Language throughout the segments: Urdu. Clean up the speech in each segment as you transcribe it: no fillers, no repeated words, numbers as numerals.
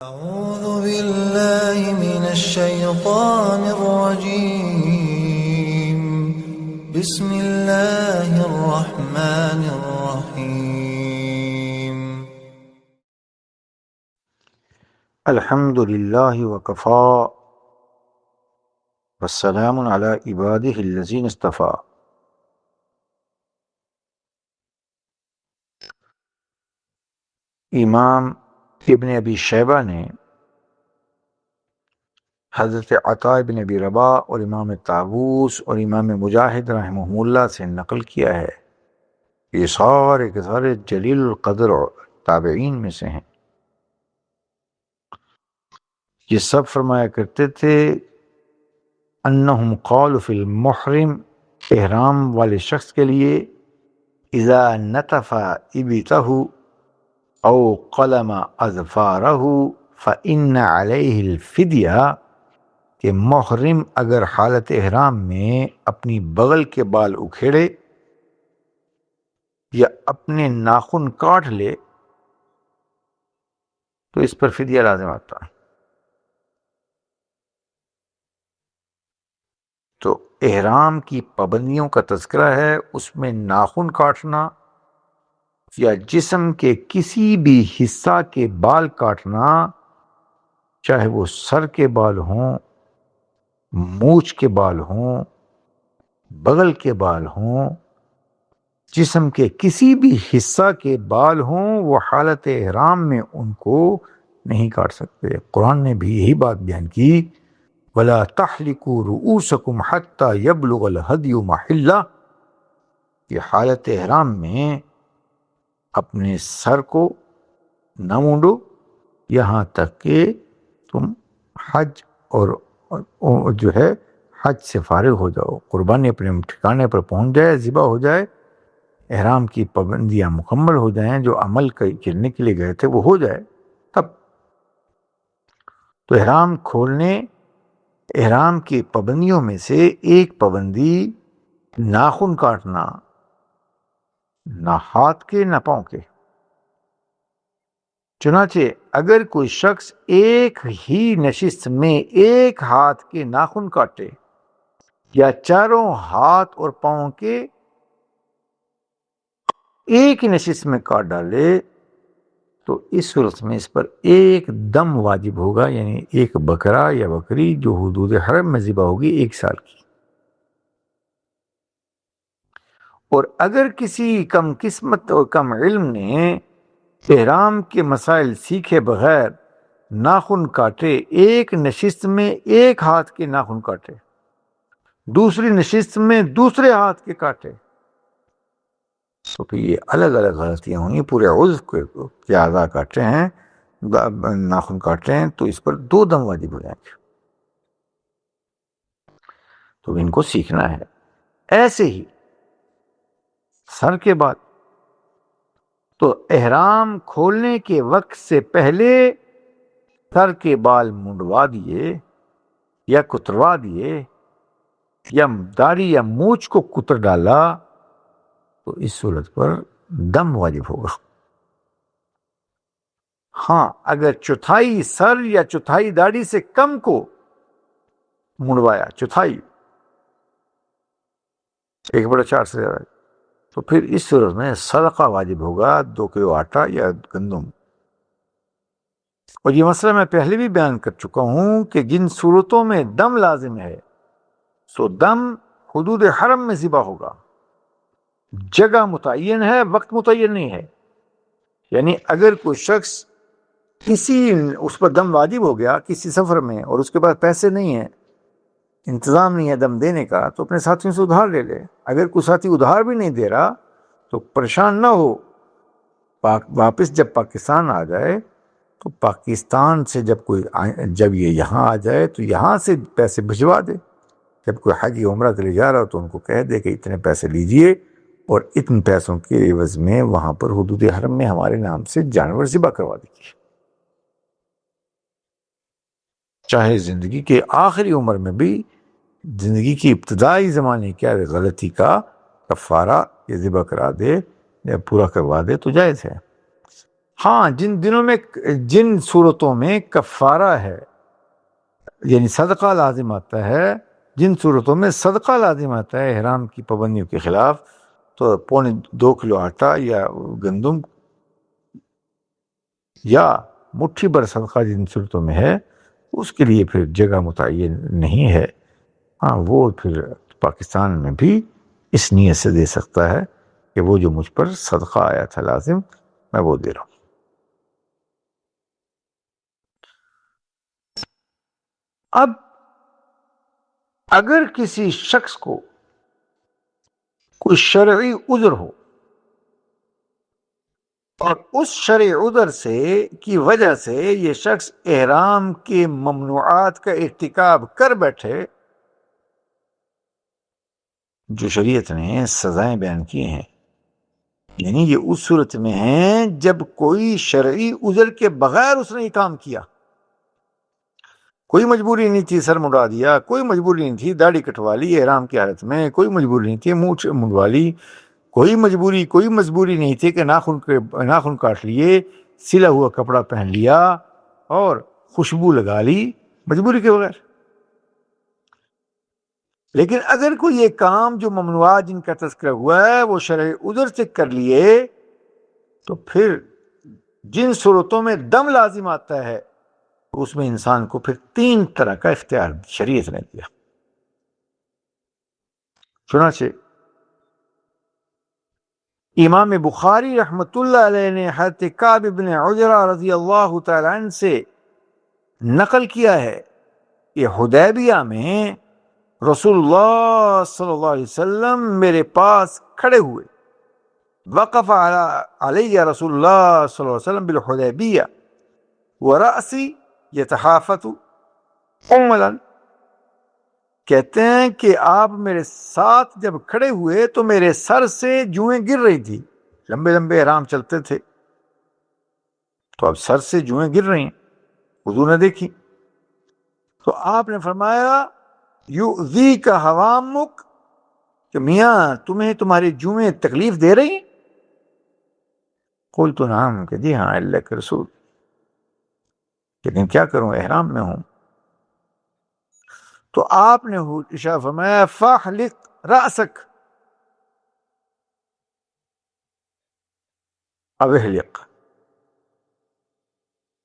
أعوذ بالله من الشيطان الرجيم. بسم الله الرحمن الرحيم. الحمد لله وكفى والسلام على عباده الذين اصطفى. امام ابن ابی شیبہ نے حضرت عطاء بن ابی رباح اور امام طاووس اور امام مجاہد رحمہ اللہ سے نقل کیا ہے، یہ سارے کے سارے جلیل القدر تابعین میں سے ہیں۔ یہ سب فرمایا کرتے تھے انہم قالوا فی المحرم، احرام والے شخص کے لیے، اذا نتف ابتہ او قلم اظفارہ فإن علیہ الفدیہ، کہ محرم اگر حالت احرام میں اپنی بغل کے بال اکھیڑے یا اپنے ناخن کاٹ لے تو اس پر فدیہ لازم آتا ہے۔ تو احرام کی پابندیوں کا تذکرہ ہے، اس میں ناخن کاٹنا یا جسم کے کسی بھی حصہ کے بال کاٹنا، چاہے وہ سر کے بال ہوں، مونچھ کے بال ہوں، بغل کے بال ہوں، جسم کے کسی بھی حصہ کے بال ہوں، وہ حالت احرام میں ان کو نہیں کاٹ سکتے۔ قرآن نے بھی یہی بات بیان کی، وَلَا تَحْلِقُوا رُؤُوسَكُمْ حَتَّى يَبْلُغَ الْهَدْيُ مَحِلَّهُ، کہ حالت احرام میں اپنے سر کو نہ مونڈو یہاں تک کہ تم حج اور جو ہے حج سے فارغ ہو جاؤ، قربانی اپنے ٹھکانے پر پہنچ جائے، ذبح ہو جائے، احرام کی پابندیاں مکمل ہو جائیں، جو عمل کرنے کے لیے گئے تھے وہ ہو جائے تب۔ تو احرام کھولنے، احرام کی پابندیوں میں سے ایک پابندی ناخن کاٹنا، نہ ہاتھ کے نہ پاؤں کے۔ چنانچہ اگر کوئی شخص ایک ہی نشست میں ایک ہاتھ کے ناخن کاٹے یا چاروں ہاتھ اور پاؤں کے ایک ہی نشست میں کاٹ ڈالے تو اس صورت میں اس پر ایک دم واجب ہوگا، یعنی ایک بکرا یا بکری جو حدود حرم میں ذبح ہوگی 1 سال کی۔ اور اگر کسی کم قسمت اور کم علم نے احرام کے مسائل سیکھے بغیر ناخن کاٹے، ایک نشست میں ایک ہاتھ کے ناخن کاٹے، دوسری نشست میں دوسرے ہاتھ کے کاٹے، تو پھر یہ الگ الگ غلطیاں ہوں گی۔ پورے عضو کے اعضاء کاٹے ہیں، ناخن کاٹے ہیں، تو اس پر 2 دم واجب ہو جائیں گے۔ تو ان کو سیکھنا ہے۔ ایسے ہی سر کے بال، تو احرام کھولنے کے وقت سے پہلے سر کے بال منڈوا دیے یا کتروا دیے یا داڑھی یا مونچھ کو کتر ڈالا تو اس صورت پر دم واجب ہوگا۔ ہاں، اگر چوتھائی سر یا چوتھائی داڑھی سے کم کو منڈوایا، چوتھائی 1/4 سے زیادہ، تو پھر اس صورت میں صدقہ واجب ہوگا، 2 کلو آٹا یا گندم۔ اور یہ مسئلہ میں پہلے بھی بیان کر چکا ہوں کہ جن صورتوں میں دم لازم ہے سو دم حدود حرم میں ذبح ہوگا، جگہ متعین ہے، وقت متعین نہیں ہے۔ یعنی اگر کوئی شخص اس پر دم واجب ہو گیا کسی سفر میں اور اس کے بعد پیسے نہیں ہیں، انتظام نہیں ہے دم دینے کا، تو اپنے ساتھیوں سے ادھار لے لے۔ اگر کوئی ساتھی ادھار بھی نہیں دے رہا تو پریشان نہ ہو، واپس جب پاکستان آ جائے تو پاکستان سے جب یہ یہاں آ جائے تو یہاں سے پیسے بھجوا دے۔ جب کوئی حج عمرہ کے لیے جا رہا ہو تو ان کو کہہ دے کہ اتنے پیسے لیجئے اور اتنے پیسوں کے عوض میں وہاں پر حدود حرم میں ہمارے نام سے جانور ذبح کروا دیجیے۔ چاہے زندگی کے آخری عمر میں بھی، زندگی کی ابتدائی زمانے کی غلطی کا کفارہ یہ ذبح کرا دے یا پورا کروا دے تو جائز ہے۔ ہاں جن دنوں میں جن صورتوں میں کفارہ ہے یعنی صدقہ لازم آتا ہے، جن صورتوں میں صدقہ لازم آتا ہے احرام کی پابندیوں کے خلاف، تو 2.25 کلو آٹا یا گندم یا مٹھی بھر صدقہ جن صورتوں میں ہے، اس کے لیے پھر جگہ متعین نہیں ہے۔ ہاں وہ پھر پاکستان میں بھی اس نیت سے دے سکتا ہے کہ وہ جو مجھ پر صدقہ آیا تھا لازم، میں وہ دے رہا ہوں۔ اب اگر کسی شخص کو کوئی شرعی عذر ہو اور اس شرعی عذر سے کی وجہ سے یہ شخص احرام کے ممنوعات کا ارتکاب کر بیٹھے، جو شریعت نے سزائیں بیان کی ہیں، یعنی یہ اس صورت میں ہیں جب کوئی شرعی عذر کے بغیر اس نے یہ کام کیا، کوئی مجبوری نہیں تھی سر منڈا دیا، کوئی مجبوری نہیں تھی داڑھی کٹوا لی احرام کی حالت میں، کوئی مجبوری نہیں تھی منہ منڈوا لی، کوئی مجبوری نہیں تھی کہ ناخن کاٹ لیے، سلا ہوا کپڑا پہن لیا اور خوشبو لگا لی مجبوری کے بغیر۔ لیکن اگر کوئی یہ کام جو ممنوعات جن کا تذکرہ ہوا ہے وہ شرعی عذر سے کر لیے، تو پھر جن صورتوں میں دم لازم آتا ہے اس میں انسان کو پھر 3 طرح کا اختیار شریعت نے دیا۔ چنانچہ امام بخاری رحمۃ اللہ علیہ نے حضرت کعب بن عجرہ رضی اللہ تعالی عنہ سے نقل کیا ہے کہ حدیبیہ میں رسول اللہ صلی اللہ علیہ وسلم میرے پاس کھڑے ہوئے، وقف علیہ رسول اللہ صلی اللہ علیہ وسلم بالحدیبیہ ورأسی یتحافت حملا، کہتے ہیں کہ آپ میرے ساتھ جب کھڑے ہوئے تو میرے سر سے جوئیں گر رہی تھی، لمبے لمبے احرام چلتے تھے تو اب سر سے جوئیں گر رہی ہیں، حضور نے دیکھی تو آپ نے فرمایا یؤذیک حوامک، کہ میاں تمہیں تمہاری جوئیں تکلیف دے رہی ہیں؟ قلت نعم، کہ جی ہاں اللہ کے رسول، لیکن کیا کروں احرام میں ہوں۔ تو آپ نے ارشاد فرمایا فاحلق رأسک او احلق،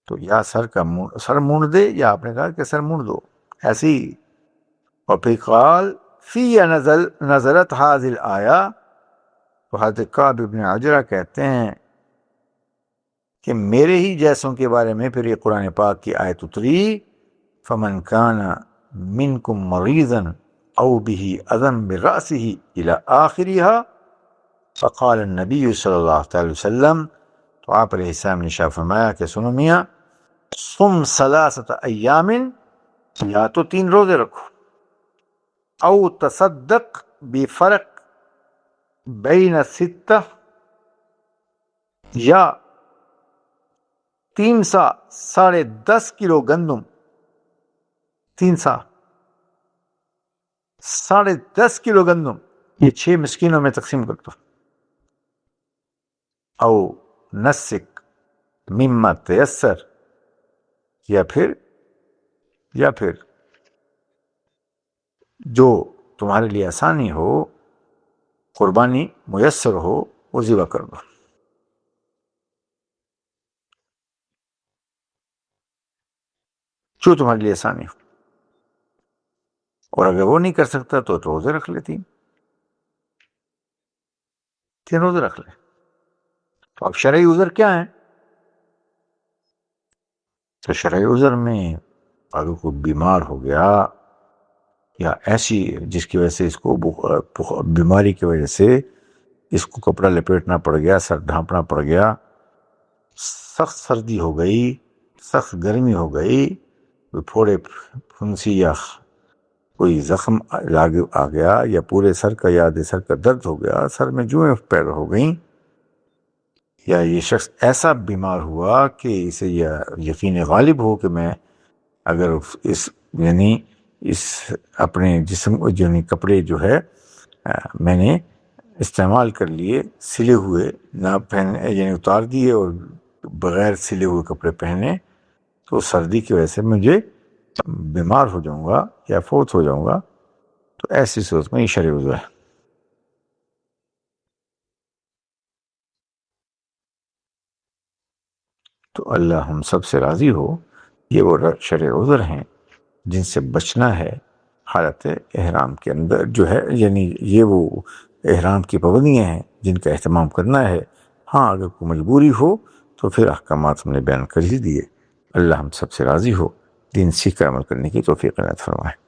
تو یا سر مونڈ دے، یا آپ نے کہا کہ سر مونڈ دو ایسی۔ اور پھر قال فی نزلت هذه الآیہ، تو حضرت کعب بن عجرہ کہتے ہیں کہ میرے ہی جیسوں کے بارے میں پھر یہ قرآن پاک کی آیت اتری، فمن کان منکم مریضا او به اذى برأسه الى آخرها، فقال النبی صلی اللہ تعالی وسلم، تو آپ علیہ السلام نے ارشاد فرمایا کہ سنو میاں، صم 3 ایام، یا تو 3 روزے رکھو، او تصدق بفرق بین 6، یا 3 سا 10.5 کلو گندم، 3 سا 10.5 کلو گندم یہ 6 مسکینوں میں تقسیم کر دو، او نسک مما تیسر، یا پھر جو تمہارے لیے آسانی ہو، قربانی میسر ہو، وہ ذبح کر دو۔ جو تمہارے لیے آسانی ہو، اور اگر وہ نہیں کر سکتا تو روزے رکھ لے، 3 روزے رکھ لے۔ تو اب شرعی عذر کیا ہے؟ تو شرعی عذر میں اگر کوئی بیمار ہو گیا یا ایسی جس کی وجہ سے اس کو بیماری کی وجہ سے اس کو کپڑا لپیٹنا پڑ گیا، سر ڈھانپنا پڑ گیا، سخت سردی ہو گئی، سخت گرمی ہو گئی، کوئی پھوڑے پھنسی یا کوئی زخم آ گیا، یا پورے سر کا یا آدھے سر کا درد ہو گیا، سر میں جوئیں پیدا ہو گئیں، یا یہ شخص ایسا بیمار ہوا کہ اسے یہ یقین غالب ہو کہ میں اگر اس اپنے جسم یعنی کپڑے جو ہے میں نے استعمال کر لیے، سلے ہوئے نہ پہن یعنی اتار دیے اور بغیر سلے ہوئے کپڑے پہنے تو سردی کی وجہ سے مجھے بیمار ہو جاؤں گا یا فوت ہو جاؤں گا، تو ایسی صورت میں یہ شرع عذر ہے۔ تو اللہ ہم سب سے راضی ہو، یہ وہ شرع عذر ہیں جن سے بچنا ہے حالت احرام کے اندر جو ہے، یعنی یہ وہ احرام کی پابندیاں ہیں جن کا اہتمام کرنا ہے۔ ہاں اگر کوئی مجبوری ہو تو پھر احکامات ہم نے بیان کر ہی دیے۔ اللہ ہم سب سے راضی ہو، دین سیکھ کر عمل کرنے کی توفیق عنایت فرمائے۔